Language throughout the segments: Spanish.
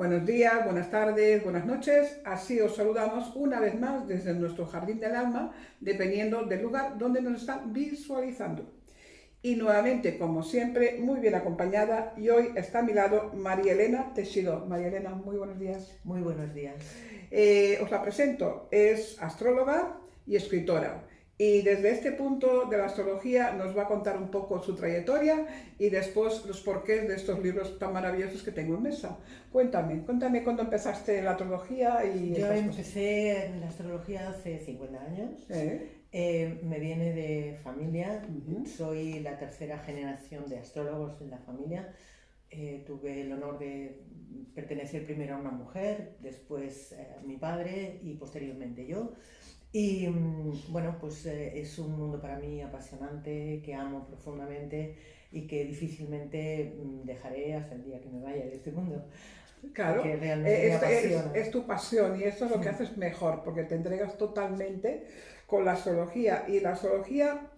Buenos días, buenas tardes, buenas noches. Así os saludamos una vez más desde nuestro jardín del alma, dependiendo del lugar donde nos están visualizando. Y nuevamente, como siempre, muy bien acompañada. Y hoy está a mi lado María Elena Teixidó. María Elena, muy buenos días. Muy buenos días. Os la presento. Es astróloga y escritora. Y desde este punto de la astrología nos va a contar un poco su trayectoria y después los porqués de estos libros tan maravillosos que tengo en mesa. Cuéntame cuándo empezaste la astrología y Yo estas cosas. empecé en la astrología hace 50 años. ¿Eh? Me viene de familia. Ujú. Soy la tercera generación de astrólogos en la familia. Tuve el honor de pertenecer primero a una mujer, después a mi padre y posteriormente yo. Y bueno, pues es un mundo para mí apasionante, que amo profundamente y que difícilmente dejaré hasta el día que me vaya de este mundo, Claro, porque realmente me apasiona. es tu pasión y eso es lo que Mm. haces mejor, porque te entregas totalmente con la astrología. Y la astrología,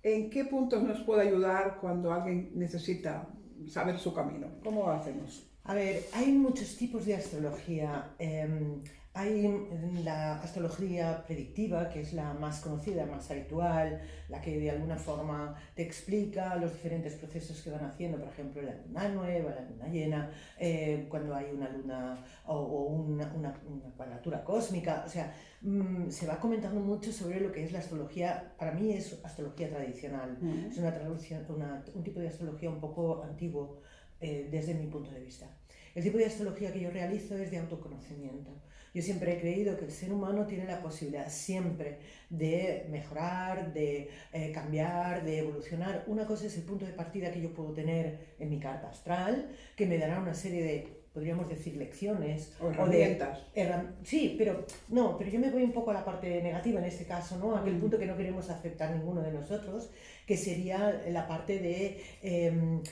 ¿en qué puntos nos puede ayudar cuando alguien necesita saber su camino? ¿Cómo lo hacemos? A ver, hay muchos tipos de astrología. Hay la astrología predictiva, que es la más conocida, más habitual, la que de alguna forma te explica los diferentes procesos que van haciendo, por ejemplo, la luna nueva, la luna llena, cuando hay una luna o una cuadratura cósmica. O sea, se va comentando mucho sobre lo que es la astrología. Para mí es astrología tradicional. Es un tipo de astrología un poco antiguo desde mi punto de vista. El tipo de astrología que yo realizo es de autoconocimiento. Yo siempre he creído que el ser humano tiene la posibilidad siempre de mejorar, de cambiar, de evolucionar. Una cosa es el punto de partida que yo puedo tener en mi carta astral, que me dará una serie de, podríamos decir, lecciones O herramientas. Sí, pero no, pero yo me voy un poco a la parte negativa en este caso, ¿no? Aquel punto que no queremos aceptar ninguno de nosotros, que sería la parte de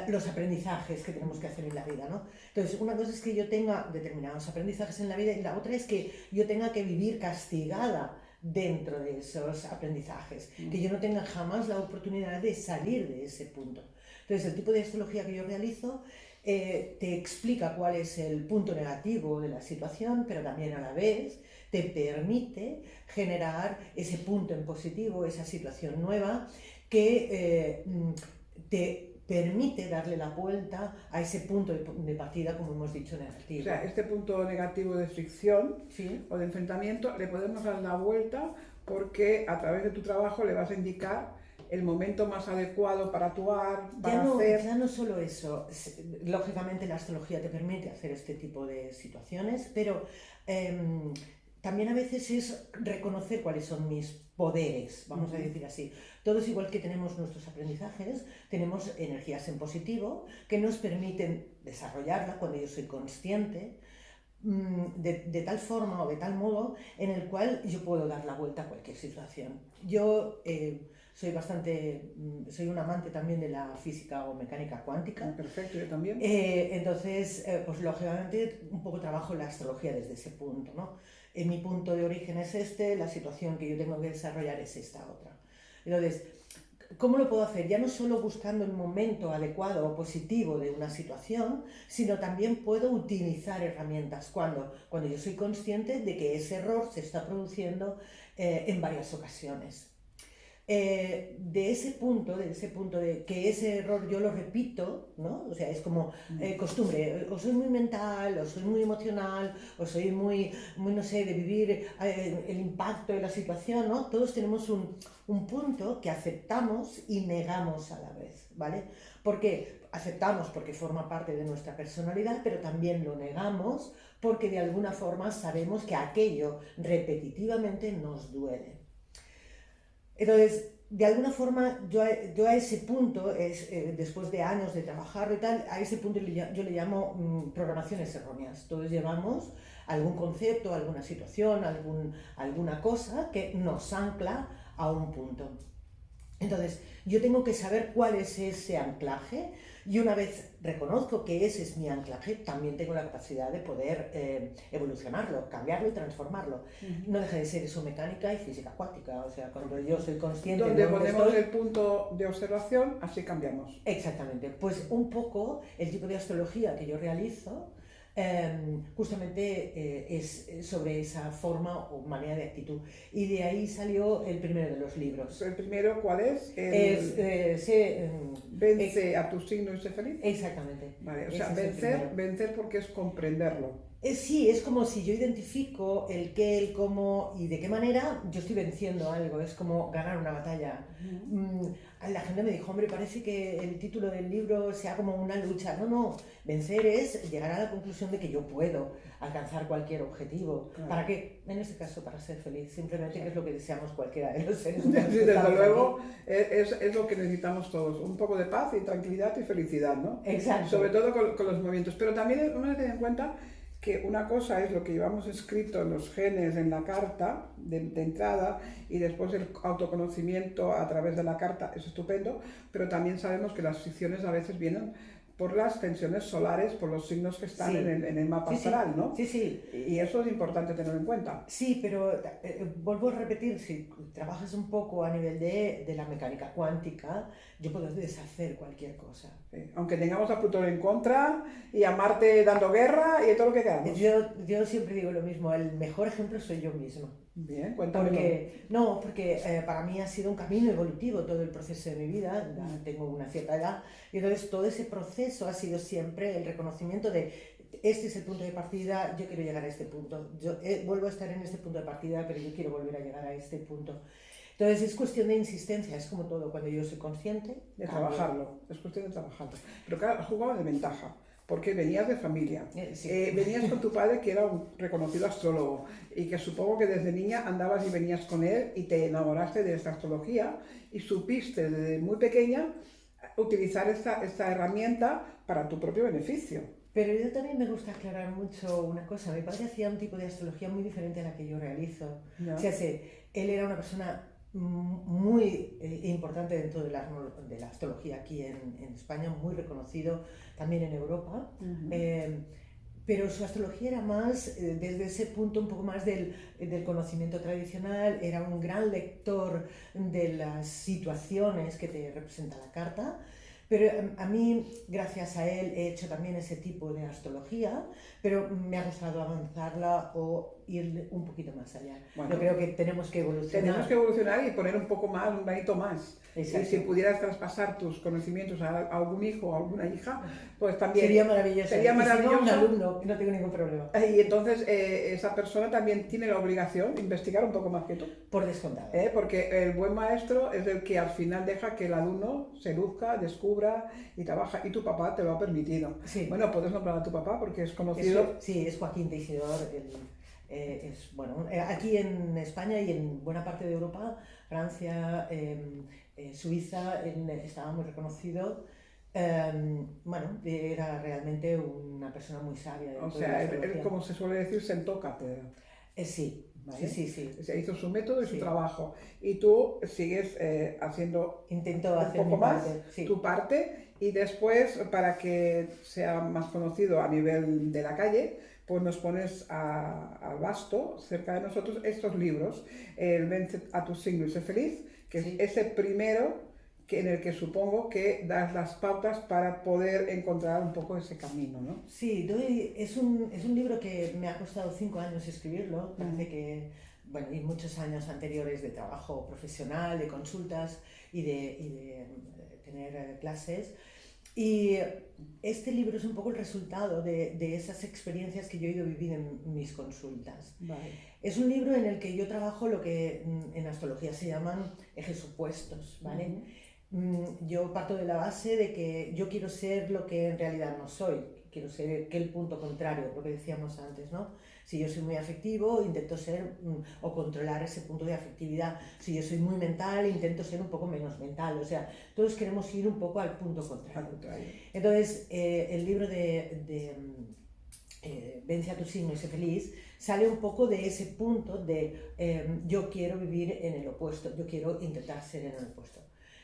los aprendizajes que tenemos que hacer en la vida, ¿no? Entonces, una cosa es que yo tenga determinados aprendizajes en la vida y la otra es que yo tenga que vivir castigada dentro de esos aprendizajes, que yo no tenga jamás la oportunidad de salir de ese punto. Entonces, el tipo de astrología que yo realizo te explica cuál es el punto negativo de la situación, pero también a la vez te permite generar ese punto en positivo, esa situación nueva que te permite darle la vuelta a ese punto de partida, como hemos dicho, negativo. O sea, este punto negativo de fricción ¿Sí? o de enfrentamiento le podemos dar la vuelta porque a través de tu trabajo le vas a indicar el momento más adecuado para actuar, para hacer. Ya no solo eso, lógicamente la astrología te permite hacer este tipo de situaciones, pero también a veces es reconocer cuáles son mis poderes, vamos a decir así. Todos, igual que tenemos nuestros aprendizajes, tenemos energías en positivo que nos permiten desarrollarla cuando yo soy consciente, de tal forma o de tal modo en el cual yo puedo dar la vuelta a cualquier situación. Yo soy un amante también de la física o mecánica cuántica. Perfecto, yo también. Entonces, pues lógicamente un poco trabajo la astrología desde ese punto, ¿no? Mi punto de origen es este, la situación que yo tengo que desarrollar es esta otra. Entonces, ¿cómo lo puedo hacer? Ya no solo buscando el momento adecuado o positivo de una situación, sino también puedo utilizar herramientas cuando yo soy consciente de que ese error se está produciendo en varias ocasiones. De ese punto de que ese error yo lo repito, ¿no? O sea, es como costumbre, o soy muy mental, o soy muy emocional, o soy muy no sé, de vivir el impacto de la situación, ¿no? Todos tenemos un punto que aceptamos y negamos a la vez, ¿vale? Porque aceptamos porque forma parte de nuestra personalidad, pero también lo negamos porque de alguna forma sabemos que aquello repetitivamente nos duele. Entonces, de alguna forma, yo a ese punto, después de años de trabajar y tal, a ese punto yo le llamo programaciones erróneas. Todos llevamos algún concepto, alguna situación, alguna cosa que nos ancla a un punto. Entonces, yo tengo que saber cuál es ese anclaje y una vez reconozco que ese es mi anclaje, también tengo la capacidad de poder evolucionarlo, cambiarlo y transformarlo. No deja de ser eso mecánica y física cuántica, o sea, cuando yo soy consciente Donde de dónde ponemos estoy. el punto de observación, así cambiamos. Exactamente, pues un poco el tipo de astrología que yo realizo justamente es sobre esa forma o manera de actitud. Y de ahí salió el primero de los libros. ¿El primero cuál es? Vence a tu signo y sé feliz. Exactamente. Vale, o sea, vencer porque es comprenderlo. Sí, es como si yo identifico el qué, el cómo y de qué manera yo estoy venciendo algo, es como ganar una batalla. La gente me dijo, hombre, parece que el título del libro sea como una lucha. No, no, vencer es llegar a la conclusión de que yo puedo alcanzar cualquier objetivo. Claro. ¿Para qué? En este caso, para ser feliz, simplemente que es lo que deseamos cualquiera de los seres humanos. Sí, desde luego, es lo que necesitamos todos, un poco de paz y tranquilidad y felicidad, ¿no? Exacto. Sobre todo con los movimientos. Pero también uno debe tener en cuenta que una cosa es lo que llevamos escrito en los genes, en la carta de entrada, y después el autoconocimiento a través de la carta es estupendo, pero también sabemos que las ficciones a veces vienen por las tensiones solares, por los signos que están en el mapa astral, ¿no? Sí, sí. Y eso es importante tenerlo en cuenta. Sí, pero vuelvo a repetir, si trabajas un poco a nivel de la mecánica cuántica, yo puedo deshacer cualquier cosa. Sí. Aunque tengamos a Plutón en contra y a Marte dando guerra y todo lo que queramos. Yo siempre digo lo mismo, el mejor ejemplo soy yo misma. Bien, cuéntame. Porque para mí ha sido un camino evolutivo todo el proceso de mi vida, tengo una cierta edad, y entonces todo ese proceso ha sido siempre el reconocimiento de este es el punto de partida, yo quiero llegar a este punto, yo vuelvo a estar en este punto de partida, pero yo quiero volver a llegar a este punto. Entonces es cuestión de insistencia, es como todo, cuando yo soy consciente... De trabajarlo, es cuestión de trabajarlo. Pero claro, has jugado de ventaja, porque venías de familia, venías con tu padre que era un reconocido astrólogo y que supongo que desde niña andabas y venías con él y te enamoraste de esta astrología y supiste desde muy pequeña utilizar esta herramienta para tu propio beneficio. Pero yo también me gusta aclarar mucho una cosa. Mi padre hacía un tipo de astrología muy diferente a la que yo realizo. No. O sea, él era una persona muy importante dentro de la astrología aquí en España, muy reconocido también en Europa. Pero su astrología era más desde ese punto un poco más del conocimiento tradicional, era un gran lector de las situaciones que te representa la carta. Pero a mí, gracias a él, he hecho también ese tipo de astrología, pero me ha gustado avanzarla o ir un poquito más allá. Bueno, yo creo que tenemos que evolucionar. Tenemos que evolucionar y poner un poco más, un granito más. Exacto. Y si pudieras traspasar tus conocimientos a algún hijo o a alguna hija, pues también... Sería maravilloso. Sería maravilloso. Y si no, un alumno, no tengo ningún problema. Y entonces esa persona también tiene la obligación de investigar un poco más que tú. Por descontado. Porque el buen maestro es el que al final deja que el alumno se luzca, descubra y trabaja. Y tu papá te lo ha permitido. Sí. Bueno, puedes nombrar a tu papá porque es conocido. Sí, es Joaquín Teixidor. Aquí en España y en buena parte de Europa, Francia, Suiza, estaba muy reconocido. Era realmente una persona muy sabia. O sea, él, como se suele decir, sentó cátedra. Sí. ¿Vale? Sí. Se hizo su método y su trabajo. Y tú sigues haciendo un poco más tu parte, y después, para que sea más conocido a nivel de la calle, pues nos pones al basto, cerca de nosotros, estos libros, el Vence a tu signo y sé feliz, que es ese primero en el que supongo que das las pautas para poder encontrar un poco ese camino, ¿no? Sí, es un libro que me ha costado 5 años escribirlo, parece que, y muchos años anteriores de trabajo profesional, de consultas y de tener clases. Y este libro es un poco el resultado de esas experiencias que yo he ido viviendo en mis consultas. Vale. Es un libro en el que yo trabajo lo que en astrología se llaman ejes opuestos, ¿vale? Yo parto de la base de que yo quiero ser lo que en realidad no soy, quiero ser el punto contrario, lo que decíamos antes, ¿no? Si yo soy muy afectivo, intento ser o controlar ese punto de afectividad. Si yo soy muy mental, intento ser un poco menos mental. O sea, todos queremos ir un poco al punto contrario. Entonces, el libro de Vence a tu signo y sé feliz sale un poco de ese punto de yo quiero vivir en el opuesto, yo quiero intentar ser en el opuesto.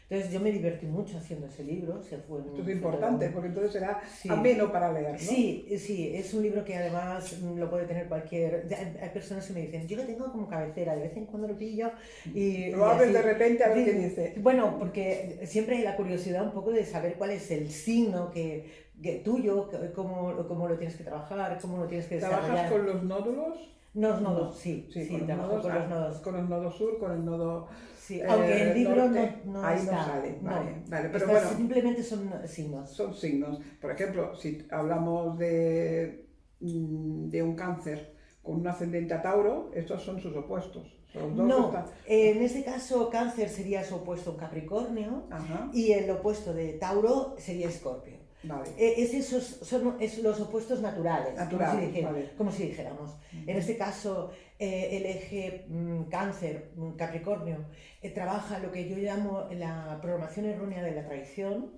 Entonces yo me divertí mucho haciendo ese libro. Esto es importante, porque entonces será ameno para leer, ¿no? Sí, es un libro que además lo puede tener cualquier... Hay personas que me dicen, yo lo tengo como cabecera, de vez en cuando lo pillo y... Lo abres de repente a ver qué dice. Bueno, porque siempre hay la curiosidad un poco de saber cuál es el signo que tuyo, cómo lo tienes que trabajar, cómo lo tienes que desarrollar. ¿Trabajas con los nódulos? Los nodos, sí, trabajo con los nodos. Con el nodo sur, con el nodo Sí, aunque el libro norte, no ahí está, no sale, vale, pero Estas bueno, simplemente son signos. son signos. Por ejemplo, si hablamos de un cáncer con un ascendente a Tauro, estos son sus opuestos. Son los dos No, están... en este caso Cáncer sería su opuesto en Capricornio Ajá, y el opuesto de Tauro sería Escorpio. vale. Son los opuestos naturales, Vale. como si dijéramos. En este caso, el eje Cáncer, Capricornio, trabaja lo que yo llamo la programación errónea de la traición.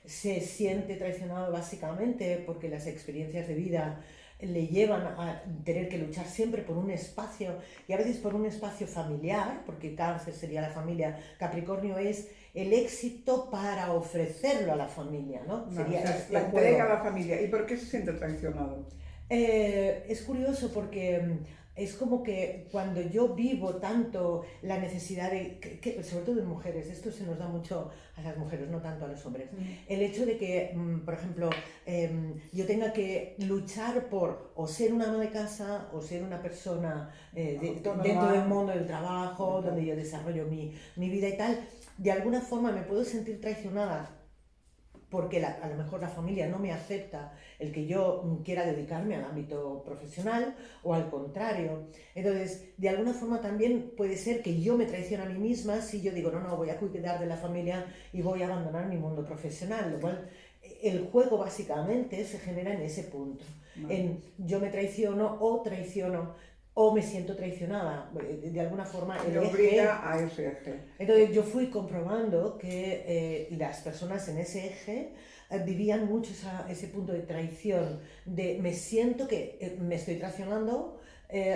Se siente traicionado básicamente porque las experiencias de vida le llevan a tener que luchar siempre por un espacio, y a veces por un espacio familiar, porque Cáncer sería la familia, Capricornio es el éxito para ofrecerlo a la familia, ¿no? Sería la el entrega juego. a la familia. ¿Y por qué se siente traicionado? Es curioso porque es como que cuando yo vivo tanto la necesidad de, sobre todo en mujeres, esto se nos da mucho a las mujeres, no tanto a los hombres, el hecho de que, por ejemplo, yo tenga que luchar por o ser una ama de casa o ser una persona dentro del mundo del trabajo, donde yo desarrollo mi vida y tal, de alguna forma me puedo sentir traicionada porque a lo mejor la familia no me acepta el que yo quiera dedicarme al ámbito profesional o al contrario. Entonces, de alguna forma también puede ser que yo me traicione a mí misma si yo digo, no, voy a cuidar de la familia y voy a abandonar mi mundo profesional, lo cual el juego básicamente se genera en ese punto, en yo me traiciono o me siento traicionada, de alguna forma Me obliga a ese eje. Entonces yo fui comprobando que las personas en ese eje vivían mucho ese punto de traición, de me siento que me estoy traicionando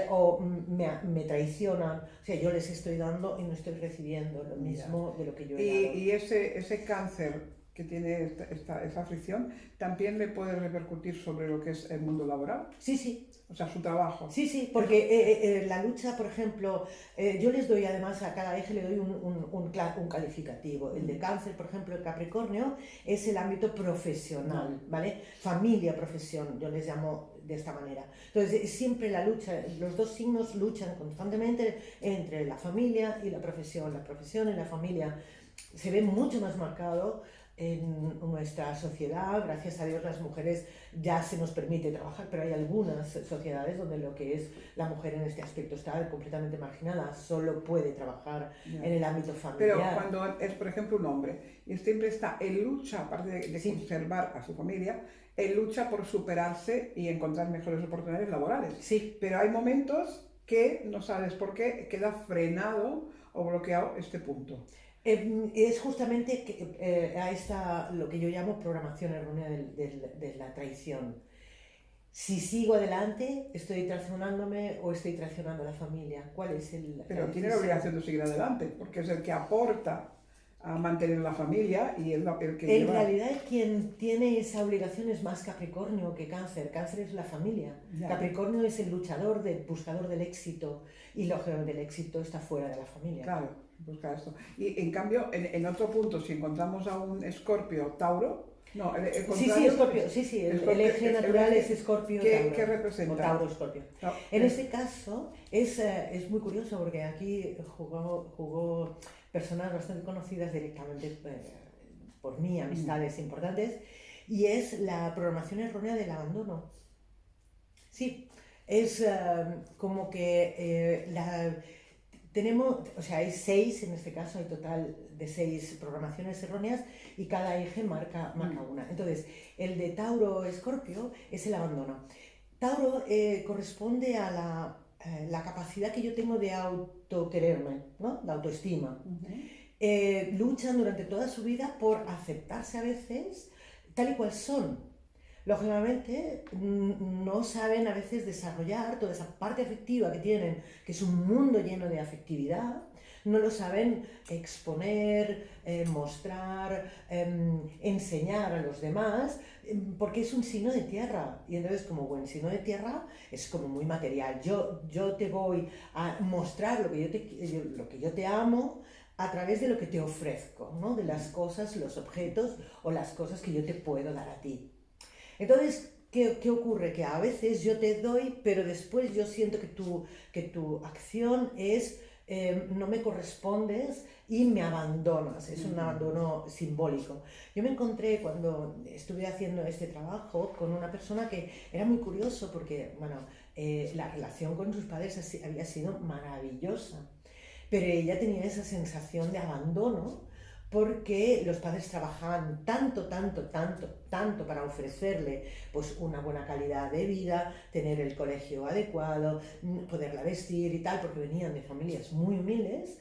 o me traicionan, o sea, yo les estoy dando y no estoy recibiendo lo mismo de lo que yo he dado. Y ese cáncer que tiene esa aflicción, ¿también le puede repercutir sobre lo que es el mundo laboral? Sí. O sea, su trabajo. Sí, porque la lucha, por ejemplo, yo les doy además a cada eje le doy un calificativo. El de Cáncer, por ejemplo, el Capricornio, es el ámbito profesional, ¿vale? Familia, profesión, yo les llamo de esta manera. Entonces, siempre la lucha, los dos signos luchan constantemente entre la familia y la profesión. La profesión y la familia se ve mucho más marcado en nuestra sociedad. Gracias a Dios las mujeres ya se nos permite trabajar, pero hay algunas sociedades donde lo que es la mujer en este aspecto está completamente marginada, solo puede trabajar en el ámbito familiar. Pero cuando es, por ejemplo, un hombre y siempre está en lucha, aparte de conservar a su familia, en lucha por superarse y encontrar mejores oportunidades laborales. Sí. Pero hay momentos que no sabes por qué queda frenado o bloqueado este punto. Es justamente lo que yo llamo programación errónea de la traición. Si sigo adelante, ¿estoy traicionándome o estoy traicionando a la familia? ¿Cuál es Pero tiene la obligación de seguir adelante, porque es el que aporta a mantener la familia y es el que En lleva... realidad quien tiene esa obligación es más Capricornio que Cáncer. Cáncer es la familia. Ya. Capricornio es el luchador, buscador del éxito, y lógicamente el éxito está fuera de la familia. Claro, busca esto. Y en cambio, en otro punto, si encontramos a un Escorpio Tauro, no, el contrario, Escorpio, el eje natural es Escorpio Tauro. ¿Qué representa? O Tauro Escorpio. No, en este caso es muy curioso porque aquí jugó personas bastante conocidas directamente por mí, amistades importantes, y es la programación errónea del abandono. Sí, es como que tenemos, o sea, hay 6 en este caso, hay total de 6 programaciones erróneas y cada eje marca una. Entonces, el de Tauro-Escorpio es el abandono. Tauro corresponde a la capacidad que yo tengo de autoquererme, ¿no? La autoestima. Luchan durante toda su vida por aceptarse a veces tal y cual son. Lógicamente no saben a veces desarrollar toda esa parte afectiva que tienen, que es un mundo lleno de afectividad, no lo saben exponer, mostrar, enseñar a los demás, porque es un signo de tierra, y entonces como buen signo de tierra es como muy material. Yo te voy a mostrar lo que yo te amo a través de lo que te ofrezco, ¿no? De las cosas, los objetos o las cosas que yo te puedo dar a ti. Entonces, ¿qué ocurre? Que a veces yo te doy, pero después yo siento que tu acción es, no me correspondes y me abandonas, es un abandono simbólico. Yo me encontré cuando estuve haciendo este trabajo con una persona que era muy curioso porque, bueno, la relación con sus padres había sido maravillosa, pero ella tenía esa sensación de abandono porque los padres trabajaban tanto para ofrecerle pues una buena calidad de vida, tener el colegio adecuado, poderla vestir y tal, porque venían de familias muy humildes,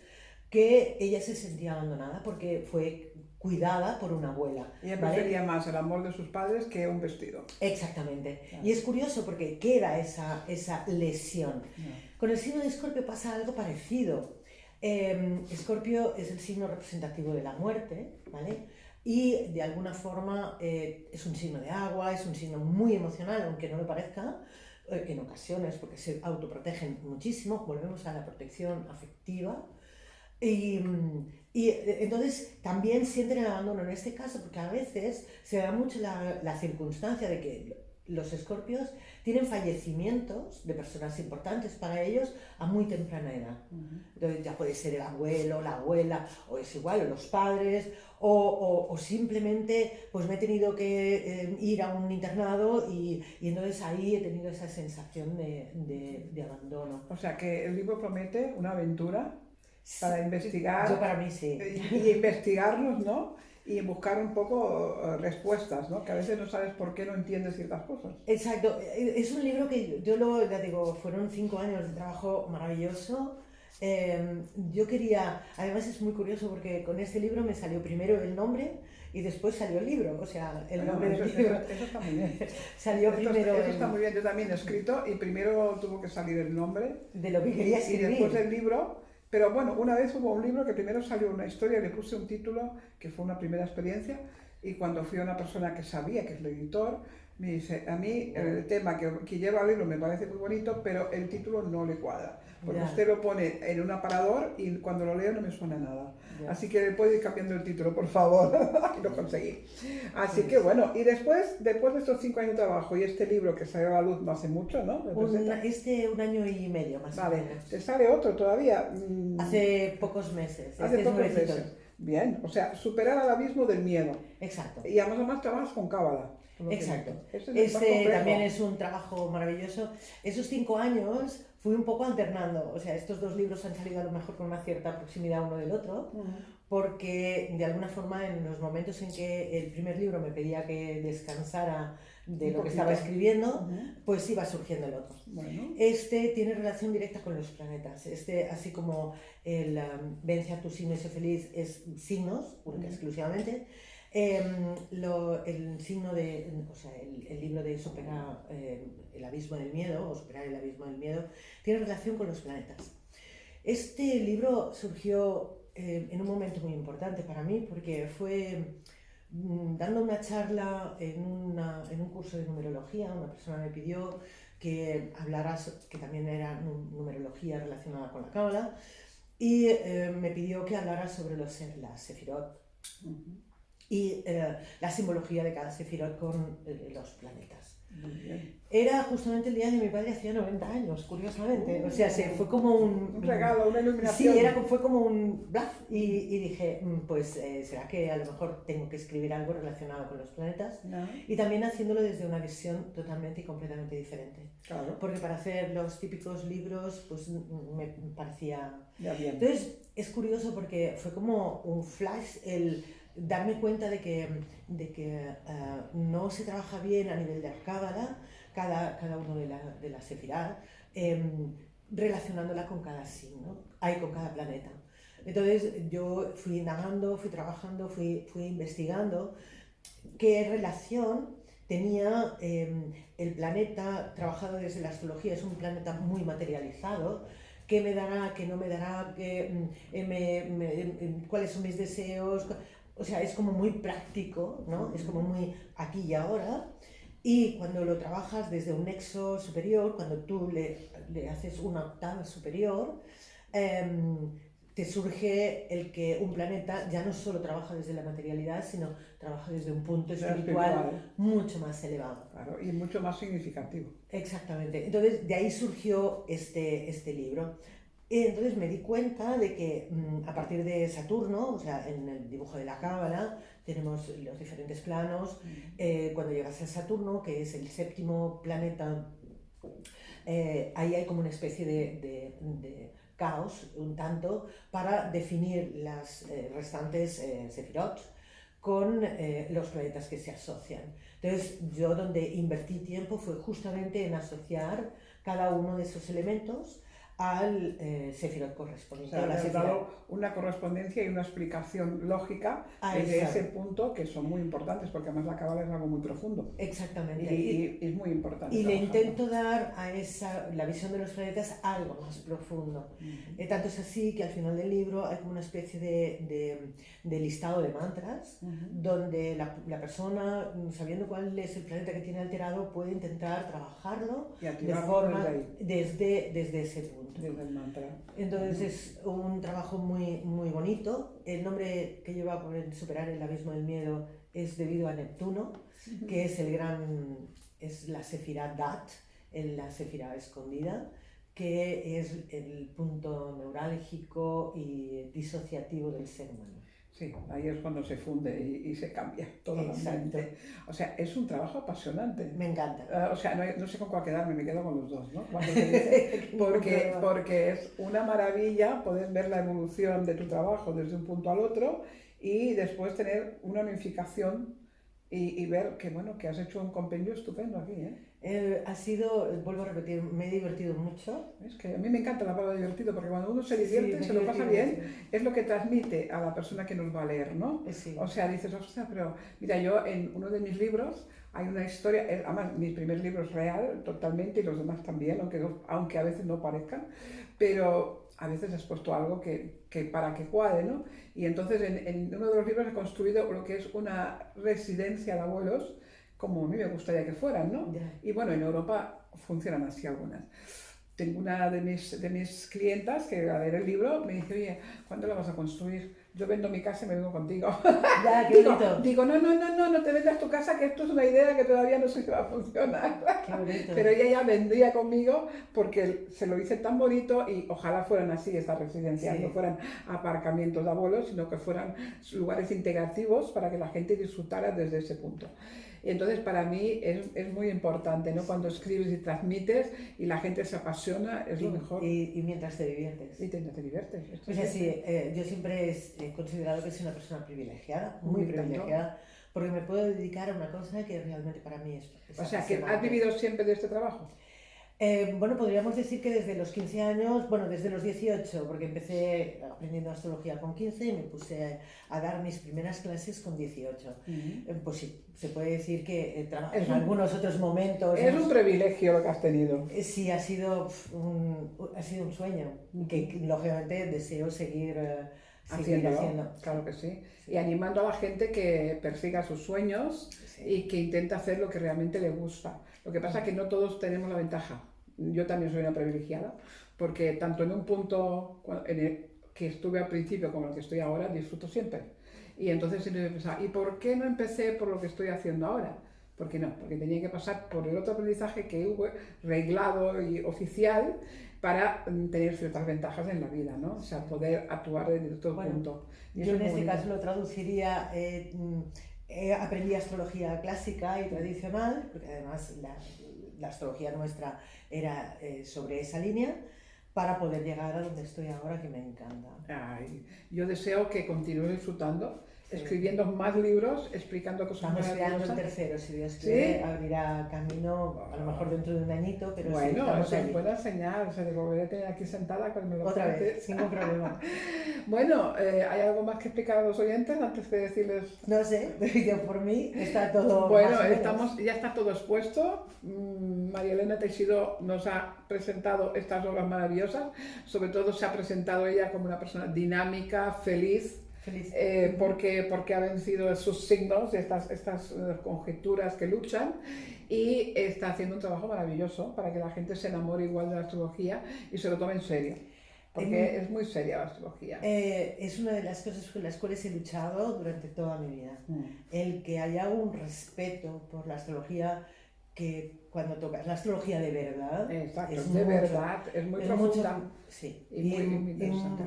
que ella se sentía abandonada porque fue cuidada por una abuela. Ella ¿vale? prefería más el amor de sus padres que un vestido. Exactamente. Claro. Y es curioso porque queda esa lesión. No. Con el signo de Escorpio pasa algo parecido. Escorpio es el signo representativo de la muerte, ¿vale? Y de alguna forma es un signo de agua, es un signo muy emocional, aunque no lo parezca, en ocasiones, porque se autoprotegen muchísimo, volvemos a la protección afectiva. Y entonces también sienten el abandono en este caso, porque a veces se da mucho la circunstancia de que los escorpios tienen fallecimientos de personas importantes para ellos a muy temprana edad. Entonces ya puede ser el abuelo, la abuela, o es igual, o los padres, o simplemente pues me he tenido que ir a un internado y entonces ahí he tenido esa sensación de abandono. O sea que el libro promete una aventura para investigar. Yo para mí sí. Y investigarlos, ¿no? Y buscar un poco respuestas, ¿no? Que a veces no sabes por qué no entiendes ciertas cosas. Exacto. Es un libro que ya digo, fueron 5 años de trabajo maravilloso. Yo quería, además es muy curioso porque con este libro me salió primero el nombre y después salió el libro, o sea, el nombre del libro. Eso está muy bien. Salió primero. Eso está muy bien, yo también he escrito y primero tuvo que salir el nombre. De lo que quería escribir. Y después el libro. Pero bueno, una vez hubo un libro que primero salió una historia, le puse un título que fue una primera experiencia y cuando fui a una persona que sabía que es el editor, me dice, a mí el tema que lleva el libro me parece muy bonito, pero el título no le cuadra, porque usted lo pone en un aparador y cuando lo leo no me suena nada. Así que puede ir cambiando el título, por favor, y lo conseguí. Así que bueno, y después de estos 5 años de trabajo y este libro que salió a la luz no hace mucho, ¿no? Un año y medio más o menos. ¿Te sale otro todavía? Hace pocos meses. Hace pocos meses. Bien, o sea, superar al abismo del miedo. Exacto. Y además trabajas con cábala. Exacto. Este también es un trabajo maravilloso. Esos 5 años fui un poco alternando, o sea, estos 2 libros han salido a lo mejor con una cierta proximidad uno del otro, porque de alguna forma en los momentos en que el primer libro me pedía que descansara de lo que estaba escribiendo, pues iba surgiendo el otro. Bueno. Este tiene relación directa con los planetas, así como el Vence a tu signo y sé feliz es signos, única exclusivamente. El signo o sea, el libro de superar el abismo del miedo o superar el abismo del miedo tiene relación con los planetas. Este libro surgió en un momento muy importante para mí porque fue dando una charla en un curso de numerología. Una persona me pidió que hablara, que también era numerología relacionada con la cábala, y me pidió que hablara sobre las sefirot. Y la simbología de cada sefirot con los planetas. Muy bien. Era justamente el día de mi padre, hacía 90 años, curiosamente. O sea, fue como un regalo, una iluminación. Sí, fue como un bluff. Y dije, pues, ¿será que a lo mejor tengo que escribir algo relacionado con los planetas? No. Y también haciéndolo desde una visión totalmente y completamente diferente. Claro. Porque para hacer los típicos libros, pues me parecía... Ya bien. Entonces, es curioso porque fue como un flash el darme cuenta de que no se trabaja bien a nivel de cábala cada uno de la sefirá, relacionándola con cada signo, con cada planeta. Entonces yo fui indagando, fui trabajando, fui investigando qué relación tenía el planeta trabajado desde la astrología. Es un planeta muy materializado. ¿Qué me dará? ¿Qué no me dará? ¿Cuáles son mis deseos? O sea, es como muy práctico, ¿no? Es como muy aquí y ahora. Y cuando lo trabajas desde un nexo superior, cuando tú le haces una octava superior, te surge el que un planeta ya no solo trabaja desde la materialidad, sino trabaja desde un punto espiritual mucho más elevado. Claro, y mucho más significativo. Exactamente. Entonces, de ahí surgió este libro. Y entonces me di cuenta de que a partir de Saturno, o sea, en el dibujo de la Cábala, tenemos los diferentes planos. Cuando llegas a Saturno, que es el séptimo planeta, ahí hay como una especie de caos, un tanto, para definir las restantes sefirot con los planetas que se asocian. Entonces, yo donde invertí tiempo fue justamente en asociar cada uno de esos elementos al sefirot correspondiente. O sea, le has dado una correspondencia y una explicación lógica desde ese punto, que son muy importantes, porque además la cábala es algo muy profundo. Exactamente. Y es muy importante. Y le intento dar a la visión de los planetas algo más profundo. Tanto es así que al final del libro hay como una especie de listado de mantras, donde la persona, sabiendo cuál es el planeta que tiene alterado, puede intentar trabajarlo de forma desde ese punto. Desde el mantra. Entonces es un trabajo muy, muy bonito. El nombre que lleva por superar el abismo del miedo es debido a Neptuno, que es la Sefirá Dat, la Sefirá escondida, que es el punto neurálgico y disociativo del ser humano. Sí, ahí es cuando se funde y se cambia todo el ambiente. O sea, es un trabajo apasionante. Me encanta. O sea, no sé con cuál quedarme, me quedo con los dos, ¿no? Porque es una maravilla poder ver la evolución de tu trabajo desde un punto al otro y después tener una unificación y ver que, bueno, que has hecho un compendio estupendo aquí, ¿eh? Vuelvo a repetir, me he divertido mucho. Es que a mí me encanta la palabra divertido, porque cuando uno se divierte, se lo pasa bien, es lo que transmite a la persona que nos va a leer, ¿no? Sí. O sea, dices, ostras, pero mira, yo en uno de mis libros hay una historia, además mi primer libro es real totalmente y los demás también, aunque a veces no parezcan, pero a veces has puesto algo que para que cuadre, ¿no? Y entonces en uno de los libros he construido lo que es una residencia de abuelos, como a mí me gustaría que fueran, ¿no? Yeah. Y bueno, en Europa funcionan así algunas. Tengo una de mis clientas que al leer el libro me dice, oye, ¿cuándo la vas a construir? Yo vendo mi casa y me vengo contigo. Ya, qué bonito. Digo, no te vendas tu casa, que esto es una idea que todavía no sé si va a funcionar. Qué bonito. Pero ella ya vendría conmigo porque se lo hice tan bonito y ojalá fueran así estas residencias, no fueran aparcamientos de abuelos, sino que fueran lugares integrativos para que la gente disfrutara desde ese punto. Y entonces para mí es muy importante, ¿no? Cuando escribes y transmites y la gente se apasiona, es lo mejor. Y mientras te diviertes. Y te diviertes. Pues así, yo siempre he considerado que soy una persona privilegiada, muy privilegiada, porque me puedo dedicar a una cosa que realmente para mí es o sea, que ¿has vivido siempre de este trabajo? Bueno, podríamos decir que desde los 15 años, bueno, desde los 18, porque empecé aprendiendo astrología con 15 y me puse a dar mis primeras clases con 18. Pues sí, se puede decir que trabajé en algunos otros momentos. Es un privilegio lo que has tenido. Sí, ha sido un sueño, que lógicamente deseo seguir haciendo. Claro que sí. Y animando a la gente que persiga sus sueños y que intente hacer lo que realmente le gusta. Lo que pasa es que no todos tenemos la ventaja. Yo también soy una privilegiada, porque tanto en un punto en el que estuve al principio como en el que estoy ahora, disfruto siempre. Y entonces siempre me pensaba, ¿y por qué no empecé por lo que estoy haciendo ahora? ¿Por qué no? Porque tenía que pasar por el otro aprendizaje que hubo, reglado y oficial, para tener ciertas ventajas en la vida, ¿no? O sea, poder actuar desde otro punto. Y yo en este caso lo traduciría... aprendí astrología clásica y tradicional, porque además la astrología nuestra era sobre esa línea, para poder llegar a donde estoy ahora, que me encanta. Ay, yo deseo que continúes disfrutando, escribiendo más libros, explicando cosas maravillosas. Estamos creando el tercero, si Dios quiere, abrirá camino, a lo mejor dentro de un añito, pero bueno, eso es buena señal, se volveré a tener aquí sentada cuando me lo otra vez, sin ningún problema. Bueno, ¿hay algo más que explicar a los oyentes antes de decirles? No sé, yo por mí está todo. Bueno, ya está todo expuesto. María Elena Teixido nos ha presentado estas obras maravillosas, sobre todo se ha presentado ella como una persona dinámica, feliz. Porque ha vencido sus signos, estas conjeturas que luchan, y está haciendo un trabajo maravilloso para que la gente se enamore igual de la astrología y se lo tome en serio. porque es muy seria la astrología. Es una de las cosas por las cuales he luchado durante toda mi vida. El que haya un respeto por la astrología, que cuando tocas la astrología de verdad, Exacto, es de mucho, verdad, es muy profunda. sí, y muy interesante.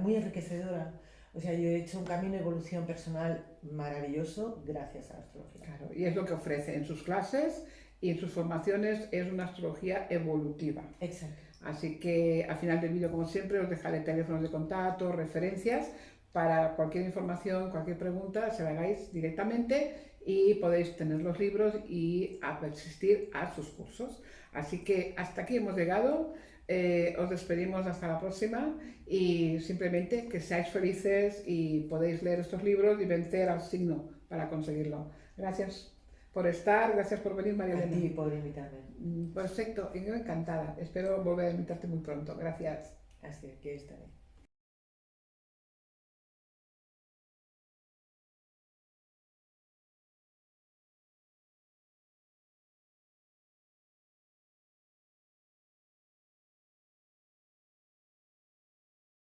muy enriquecedora. O sea, yo he hecho un camino de evolución personal maravilloso gracias a la astrología. Claro, y es lo que ofrece en sus clases y en sus formaciones, es una astrología evolutiva. Exacto. Así que al final del vídeo, como siempre, os dejaré teléfonos de contacto, referencias, para cualquier información, cualquier pregunta, se la hagáis directamente y podéis tener los libros y asistir a sus cursos. Así que hasta aquí hemos llegado. Os despedimos hasta la próxima y simplemente que seáis felices y podéis leer estos libros y vencer al signo para conseguirlo. Gracias por estar, gracias por venir, María Elena. A ti por invitarme. Perfecto, y yo encantada. Espero volver a invitarte muy pronto. Gracias. Así que estaré.